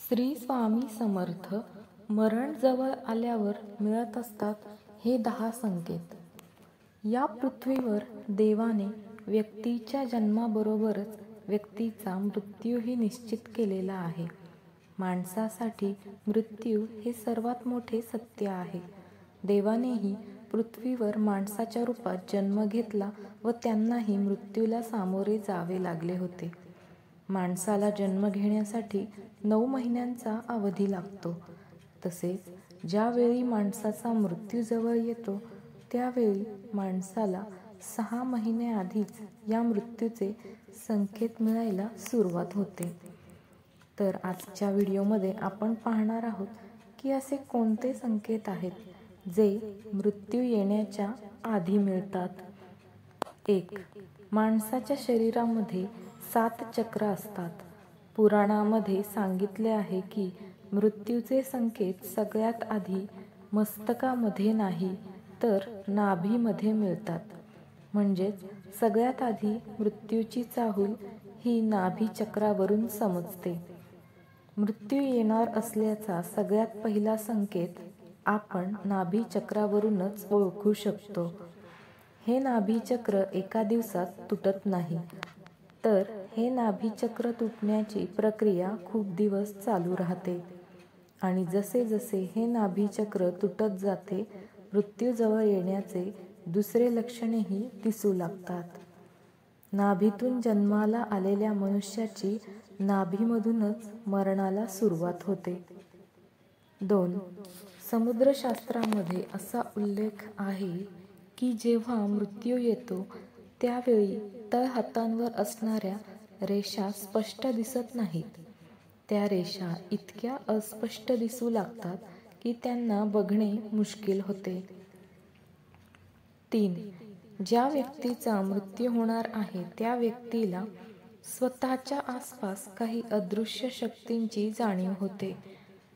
श्री स्वामी समर्थ मरण जवळ आल्यावर मिळत असतात हे 10 संकेत. या पृथ्वीवर देवाने व्यक्तीच्या जन्माबरोबरच व्यक्तीचा मृत्यूही निश्चित केलेला आहे. माणसासाठी मृत्यू हे सर्वात मोठे सत्य आहे. देवानेही पृथ्वीवर माणसाच्या रूपात जन्म घेतला व त्यांनाही मृत्यूला सामोरे जावे लागले होते. माणसाला जन्म घेण्यासाठी 9 महिन्यांचा अवधी लागतो. तसेच ज्यावेळी माणसाचा मृत्यू जवळ येतो त्यावेळी माणसाला 6 महिने आधीच या मृत्यूचे संकेत मिळायला सुरुवात होते. तर आजच्या व्हिडिओमध्ये आपण पाहणार आहोत की असे कोणते संकेत आहेत जे मृत्यू येण्याच्या आधी मिळतात. 1. माणसाच्या शरीरामध्ये 7 चक्र असतात. पुराणामध्ये सांगितले आहे की मृत्यूचे संकेत सगळ्यात आधी मस्तकामध्ये नाही तर नाभीमध्ये मिळतात. म्हणजेच सगळ्यात आधी मृत्यूची चाहूल ही नाभी चक्रावरून समजते. मृत्यू येणार असल्याचा सगळ्यात पहिला संकेत आपण नाभी चक्रावरूनच ओळखू शकतो. हे नाभी चक्र एका दिवसात तुटत नाही, तर हे नाभी चक्र तुटण्याची प्रक्रिया खूप दिवस चालू राहते आणि जसे जसे हे नाभी चक्र तुटत जाते मृत्यू जवळ येण्याचे दुसरे लक्षणेही दिसू लागतात. नाभीतून जन्माला आलेल्या मनुष्याची नाभीमधूनच मरणाला सुरुवात होते. 2. समुद्रशास्त्रामध्ये असा उल्लेख आहे की जेव्हा मृत्यू येतो त्यावेळी तळहातांवर असणाऱ्या रेषा स्पष्ट दिसत नाहीत. त्या रेषा इतक्या अस्पष्ट दिसू लागतात की त्यांना बघणे मुश्किल होते. 3. ज्या व्यक्तीचा मृत्यू होणार आहे त्या व्यक्तीला स्वतःच्या आसपास काही अदृश्य शक्तींची जाणीव होते.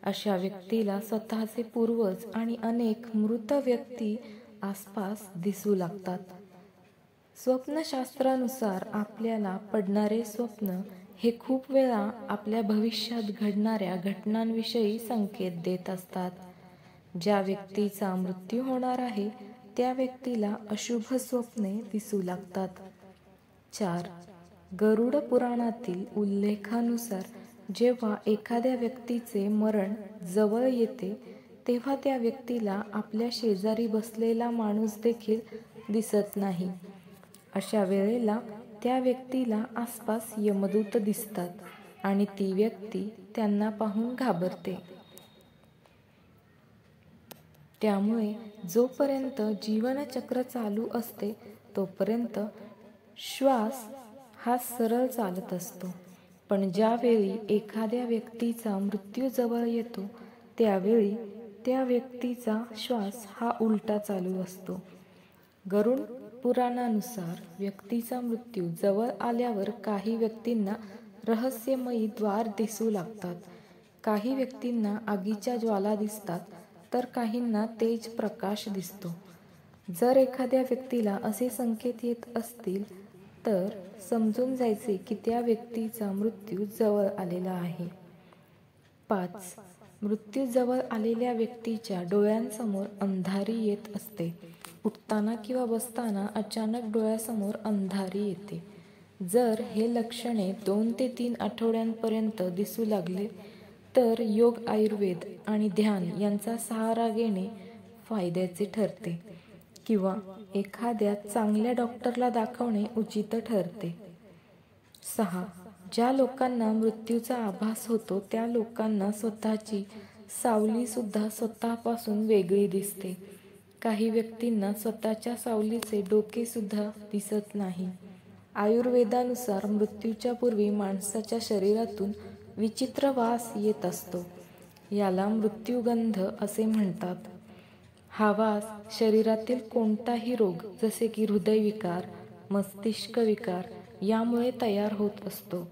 अशा व्यक्तीला स्वतःचे पूर्वज आणि अनेक मृत व्यक्ती आसपास दिसू लागतात. स्वप्नशास्त्रानुसार आपल्याला पडणारे स्वप्न हे खूप वेळा आपल्या भविष्यात घडणाऱ्या घटनांविषयी संकेत देत असतात. ज्या व्यक्तीचा मृत्यू होणार आहे त्या व्यक्तीला अशुभ स्वप्ने दिसू लागतात. 4. गरुड पुराणातील उल्लेखानुसार जेव्हा एखाद्या व्यक्तीचे मरण जवळ येते तेव्हा त्या व्यक्तीला आपल्या शेजारी बसलेला माणूस देखील दिसत नाही. अशा वेळेला त्या व्यक्तीला आसपास यमदूत दिसतात आणि ती व्यक्ती त्यांना पाहून घाबरते. त्यामुळे जोपर्यंत जीवनचक्र चालू असते तोपर्यंत श्वास हा सरळ चालत असतो, पण ज्यावेळी एखाद्या व्यक्तीचा मृत्यू जवळ येतो त्यावेळी त्या व्यक्तीचा श्वास हा उलटा चालू असतो. गरुड पुराणानुसार व्यक्तीचा मृत्यू जवळ आल्यावर काही व्यक्तींना रहस्यमयी द्वार दिसू लागतात. काही व्यक्तींना आगीच्या ज्वाला दिसतात तर काहींना तेज प्रकाश दिसतो. जर एखाद्या व्यक्तीला असे संकेत येत असतील तर समजून जायचे की त्या व्यक्तीचा मृत्यू जवळ आलेला आहे. 5. मृत्यू जवळ आलेल्या व्यक्तीच्या डोळ्यांसमोर अंधारी येत असते. उठताना किंवा बसताना अचानक डोळ्यासमोर अंधारी येते. जर हे लक्षणे 2 ते 3 आठवड्यांपर्यंत दिसू लागले तर योग, आयुर्वेद आणि ध्यान यांचा सहारा घेणे फायद्याचे ठरते किंवा एखाद्या चांगल्या डॉक्टरला दाखवणे उचित ठरते. 6. ज्या लोकांना मृत्यूचा आभास होतो त्या लोकांना स्वतःची सावली सुद्धा स्वतःपासून वेगळी दिसते. काही व्यक्तींना स्वतःच्या सावलीचे डोके सुद्धा दिसत नाही. आयुर्वेदानुसार मृत्यूच्या पूर्वी माणसाच्या शरीरातून विचित्र वास येत असतो. याला मृत्यूगंध असे म्हणतात. हा वास शरीरातील कोणताही रोग जसे की हृदयविकार, मस्तिष्क विकार यामुळे तयार होत असतो.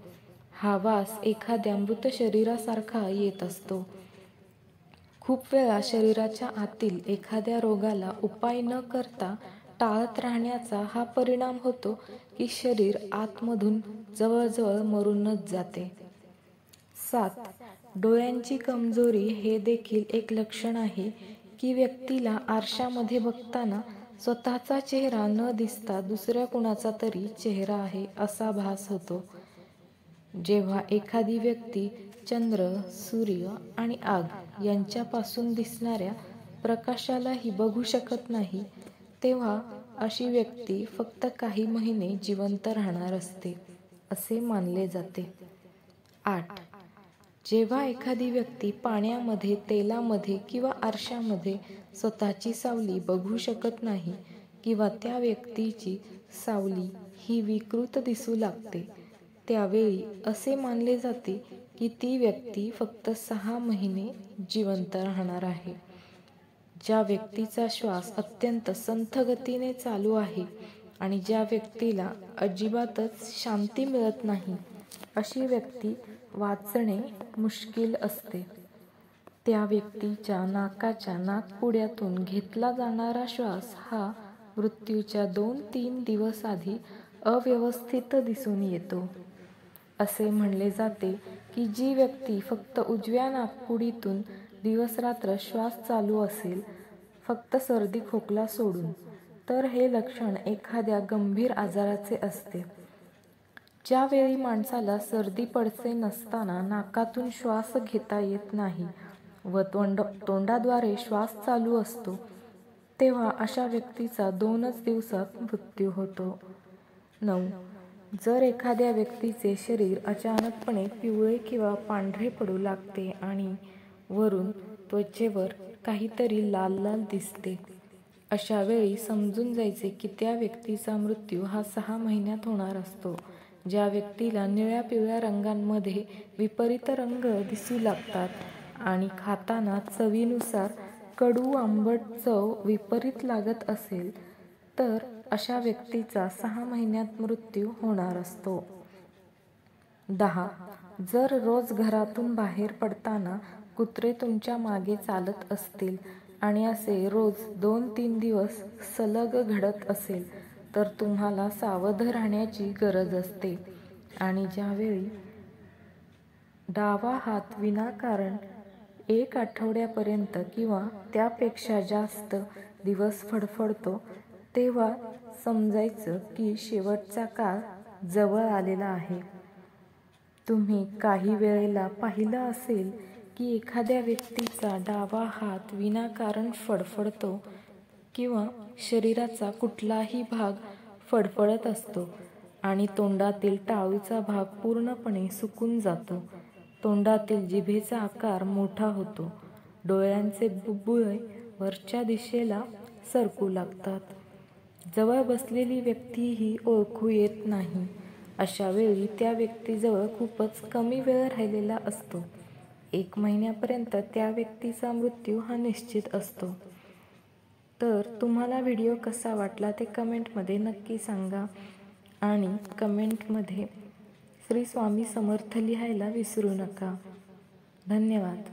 हा वास एखाद्या मृत शरीरासारखा येत असतो. खूप वेळा शरीराच्या आतील एखाद्या रोगाला उपाय न करता टाळत राहण्याचा हा परिणाम होतो की शरीर आतमधून जवळजवळ मरूनच जाते. 7. डोळ्यांची कमजोरी हे देखील एक लक्षण आहे की व्यक्तीला आरशामध्ये बघताना स्वतःचा चेहरा न दिसता दुसऱ्या कुणाचा तरी चेहरा आहे असा भास होतो. जेव्हा एखादी व्यक्ती चंद्र, सूर्य आणि आग यांच्यापासून दिसणाऱ्या प्रकाशालाही बघू शकत नाही, तेव्हा अशी व्यक्ती फक्त काही महिने जिवंत राहणार असते असे मानले जाते. 8. जेव्हा एखादी व्यक्ती पाण्यामध्ये, तेलामध्ये किंवा आरशामध्ये स्वतःची सावली बघू शकत नाही किंवा त्या व्यक्तीची सावली ही विकृत दिसू लागते, त्यावेळी असे मानले जाते की ती व्यक्ती फक्त 6 महिने जिवंत राहणार आहे. ज्या व्यक्तीचा श्वास अत्यंत संथ गतीने चालू आहे आणि ज्या व्यक्तीला अजिबातच शांती मिळत नाही, अशी व्यक्ती वाचणे मुश्किल असते. त्या व्यक्तीच्या नाकाच्या नाकपुड्यातून घेतला जाणारा श्वास हा मृत्यूच्या 2-3 दिवस आधी अव्यवस्थित दिसून येतो. असे म्हणले जाते की जी व्यक्ती फक्त उजव्या नाकपुडीतून दिवसरात्र श्वास चालू असेल, फक्त सर्दी खोकला सोडून, तर हे लक्षण एखाद्या गंभीर आजाराचे असते. ज्यावेळी माणसाला सर्दी पडसे नसताना नाकातून श्वास घेता येत नाही व तोंडाद्वारे श्वास चालू असतो, तेव्हा अशा व्यक्तीचा 2च दिवसात मृत्यू होतो. 9. जर एखाद्या व्यक्तीचे शरीर अचानकपणे पिवळे किंवा पांढरे पडू लागते आणि वरून त्वचेवर काहीतरी लाल लाल दिसते, अशा वेळी समजून जायचे की त्या व्यक्तीचा मृत्यू हा 6 महिन्यात होणार असतो. ज्या व्यक्तीला निळ्या पिवळ्या रंगांमध्ये विपरीत रंग दिसू लागतात आणि खाताना चवीनुसार कडू आंबट चव विपरीत लागत असेल, तर अशा व्यक्तीचा 6 महिन्यात मृत्यू होणार असतो. 10. जर रोज घरातून बाहेर पडताना कुत्रे तुमच्या मागे चालत असतील आणि असे रोज 2-3 दिवस सलग घडत असेल, तर तुम्हाला सावध राहण्याची गरज असते. आणि ज्यावेळी डावा हात विनाकारण 1 आठवड्यापर्यंत किंवा त्यापेक्षा जास्त दिवस फडफडतो, तेव्हा समजायचं की शेवटचा काळ जवळ आलेला आहे. तुम्ही काही वेळेला पाहिलं असेल की एखाद्या व्यक्तीचा डावा हात विनाकारण फडफडतो किंवा शरीराचा कुठलाही भाग फडफडत असतो आणि तोंडातील टाळूचा भाग पूर्णपणे सुकून जातो. तोंडातील जिभेचा आकार मोठा होतो. डोळ्यांचे बुब्बुळे वरच्या दिशेला सरकू लागतात. जवळ बसलेली व्यक्तीही ओळखू येत नाही. अशा वेळी त्या व्यक्तीजवळ खूपच कमी वेळ राहिलेला असतो. 1 महिन्यापर्यंत त्या व्यक्तीचा मृत्यू हा निश्चित असतो. तर तुम्हाला व्हिडिओ कसा वाटला ते कमेंटमध्ये नक्की सांगा आणि कमेंटमध्ये श्री स्वामी समर्थ लिहायला विसरू नका. धन्यवाद.